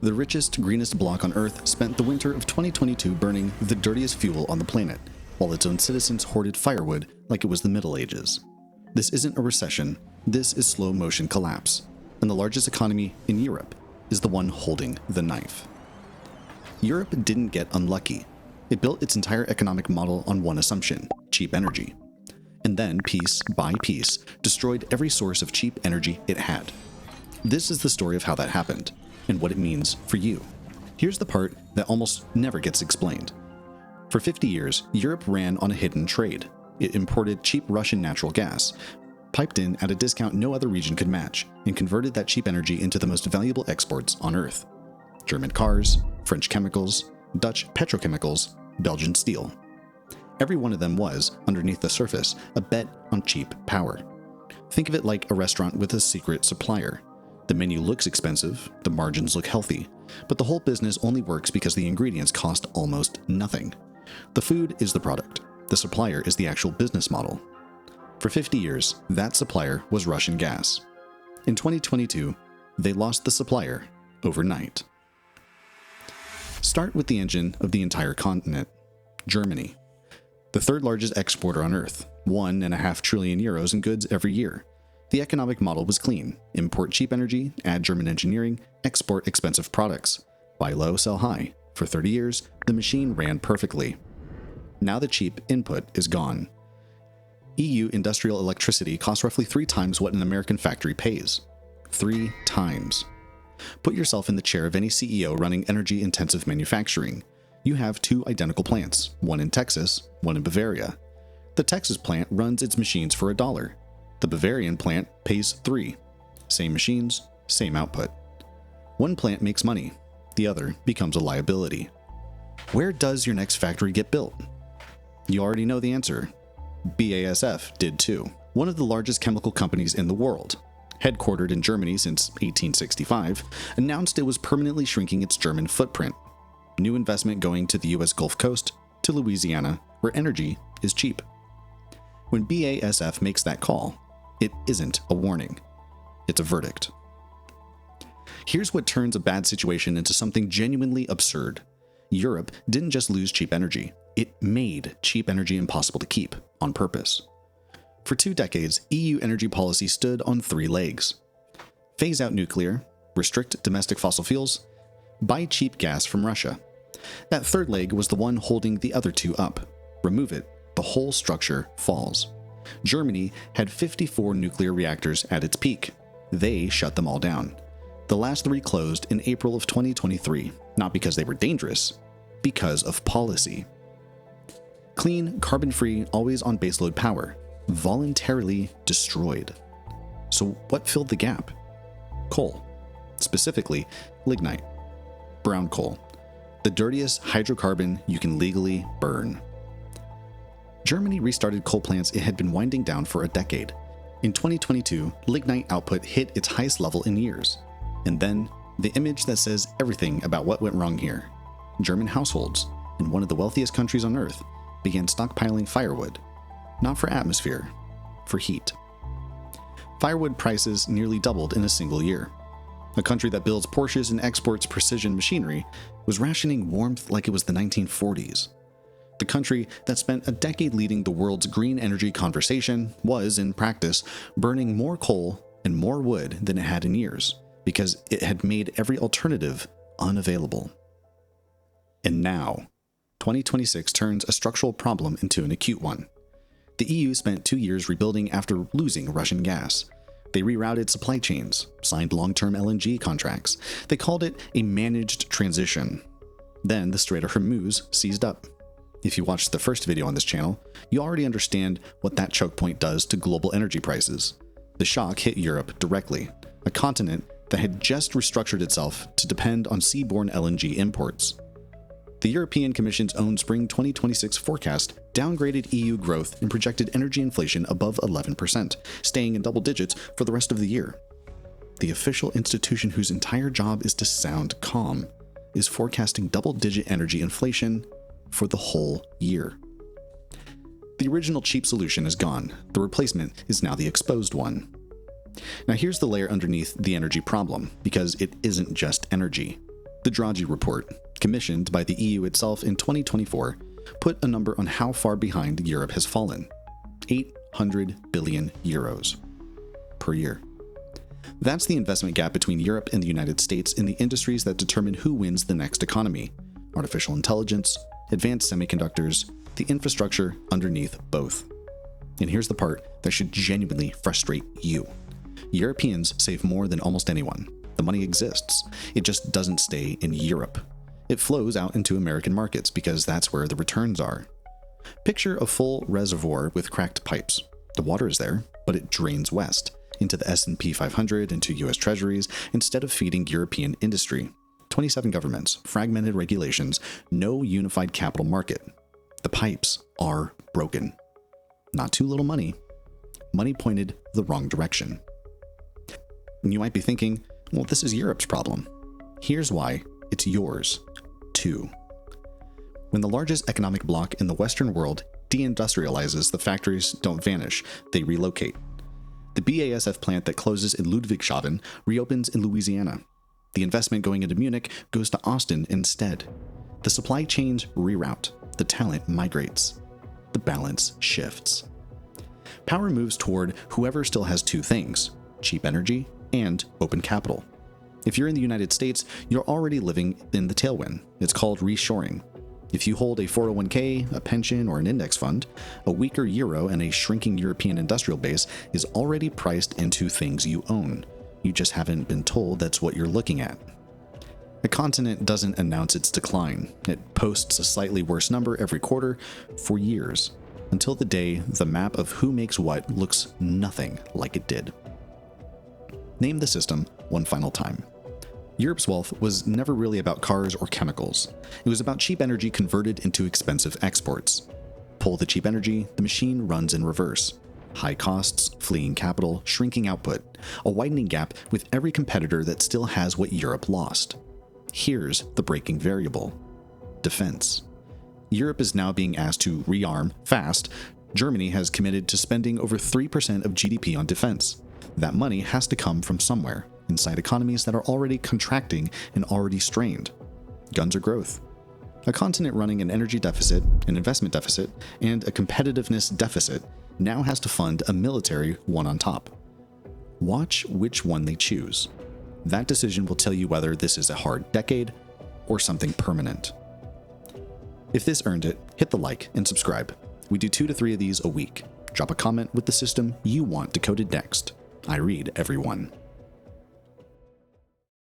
The richest, greenest bloc on Earth spent the winter of 2022 burning the dirtiest fuel on the planet, while its own citizens hoarded firewood like it was the Middle Ages. This isn't a recession, this is slow motion collapse, and the largest economy in Europe is the one holding the knife. Europe didn't get unlucky. It built its entire economic model on one assumption: cheap energy. And then, piece by piece, destroyed every source of cheap energy it had. This is the story of how that happened, and what it means for you. Here's the part that almost never gets explained. For 50 years, Europe ran on a hidden trade. It imported cheap Russian natural gas, piped in at a discount no other region could match, and converted that cheap energy into the most valuable exports on Earth: German cars, French chemicals, Dutch petrochemicals, Belgian steel. Every one of them was, underneath the surface, a bet on cheap power. Think of it like a restaurant with a secret supplier. The menu looks expensive, the margins look healthy, but the whole business only works because the ingredients cost almost nothing. The food is the product. The supplier is the actual business model. For 50 years, that supplier was Russian gas. In 2022, they lost the supplier overnight. Start with the engine of the entire continent: Germany. The third largest exporter on Earth, €1.5 trillion in goods every year. The economic model was clean: import cheap energy, add German engineering, export expensive products. Buy low, sell high. For 30 years, the machine ran perfectly. Now the cheap input is gone. EU industrial electricity costs roughly 3 times what an American factory pays. 3 times. Put yourself in the chair of any CEO running energy-intensive manufacturing. You have 2 identical plants, one in Texas, one in Bavaria. The Texas plant runs its machines for $1. The Bavarian plant pays $3. Same machines, same output. One plant makes money, the other becomes a liability. Where does your next factory get built? You already know the answer. BASF did too. One of the largest chemical companies in the world, headquartered in Germany since 1865, announced it was permanently shrinking its German footprint. New investment going to the US Gulf Coast, to Louisiana, where energy is cheap. When BASF makes that call, it isn't a warning. It's a verdict. Here's what turns a bad situation into something genuinely absurd. Europe didn't just lose cheap energy, it made cheap energy impossible to keep, on purpose. For 2 decades, EU energy policy stood on 3 legs. Phase out nuclear, restrict domestic fossil fuels, buy cheap gas from Russia. That third leg was the one holding the other 2 up. Remove it, the whole structure falls. Germany had 54 nuclear reactors at its peak. They shut them all down. The last 3 closed in April of 2023, not because they were dangerous, because of policy. Clean, carbon-free, always-on baseload power, voluntarily destroyed. So what filled the gap? Coal. Specifically, lignite. Brown coal. The dirtiest hydrocarbon you can legally burn. Germany restarted coal plants it had been winding down for a decade. In 2022, lignite output hit its highest level in years. And then, the image that says everything about what went wrong here. German households, in one of the wealthiest countries on Earth, began stockpiling firewood. Not for atmosphere, for heat. Firewood prices nearly doubled in a single year. A country that builds Porsches and exports precision machinery was rationing warmth like it was the 1940s. The country that spent a decade leading the world's green energy conversation was, in practice, burning more coal and more wood than it had in years, because it had made every alternative unavailable. And now, 2026 turns a structural problem into an acute one. The EU spent 2 years rebuilding after losing Russian gas. They rerouted supply chains, signed long-term LNG contracts. They called it a managed transition. Then the Strait of Hormuz seized up. If you watched the first video on this channel, you already understand what that choke point does to global energy prices. The shock hit Europe directly, a continent that had just restructured itself to depend on seaborne LNG imports. The European Commission's own spring 2026 forecast downgraded EU growth and projected energy inflation above 11%, staying in double digits for the rest of the year. The official institution whose entire job is to sound calm is forecasting double-digit energy inflation for the whole year. The original cheap solution is gone. The replacement is now the exposed one. Now here's the layer underneath the energy problem, because it isn't just energy. The Draghi report, commissioned by the EU itself in 2024, put a number on how far behind Europe has fallen: 800 billion euros per year. That's the investment gap between Europe and the United States in the industries that determine who wins the next economy: artificial intelligence, advanced semiconductors, the infrastructure underneath both. And here's the part that should genuinely frustrate you. Europeans save more than almost anyone. The money exists. It just doesn't stay in Europe. It flows out into American markets because that's where the returns are. Picture a full reservoir with cracked pipes. The water is there, but it drains west, into the S&P 500, into US Treasuries, instead of feeding European industry. 27 governments, fragmented regulations, no unified capital market. The pipes are broken. Not too little money. Money pointed the wrong direction. And you might be thinking, well, this is Europe's problem. Here's why it's yours, too. When the largest economic bloc in the Western world deindustrializes, the factories don't vanish, they relocate. The BASF plant that closes in Ludwigshafen reopens in Louisiana. The investment going into Munich goes to Austin instead. The supply chains reroute. The talent migrates. The balance shifts. Power moves toward whoever still has two things: cheap energy and open capital. If you're in the United States, you're already living in the tailwind. It's called reshoring. If you hold a 401k, a pension, or an index fund, a weaker euro and a shrinking European industrial base is already priced into things you own. You just haven't been told that's what you're looking at. A continent doesn't announce its decline. It posts a slightly worse number every quarter for years, until the day the map of who makes what looks nothing like it did. Name the system one final time. Europe's wealth was never really about cars or chemicals. It was about cheap energy converted into expensive exports. Pull the cheap energy, the machine runs in reverse. High costs, fleeing capital, shrinking output, a widening gap with every competitor that still has what Europe lost. Here's the breaking variable: defense. Europe is now being asked to rearm fast. Germany has committed to spending over 3% of GDP on defense. That money has to come from somewhere, inside economies that are already contracting and already strained. Guns or growth. A continent running an energy deficit, an investment deficit, and a competitiveness deficit now has to fund a military one on top. Watch which one they choose. That decision will tell you whether this is a hard decade or something permanent. If this earned it, hit the like and subscribe. We do 2 to 3 of these a week. Drop a comment with the system you want decoded next. I read every one.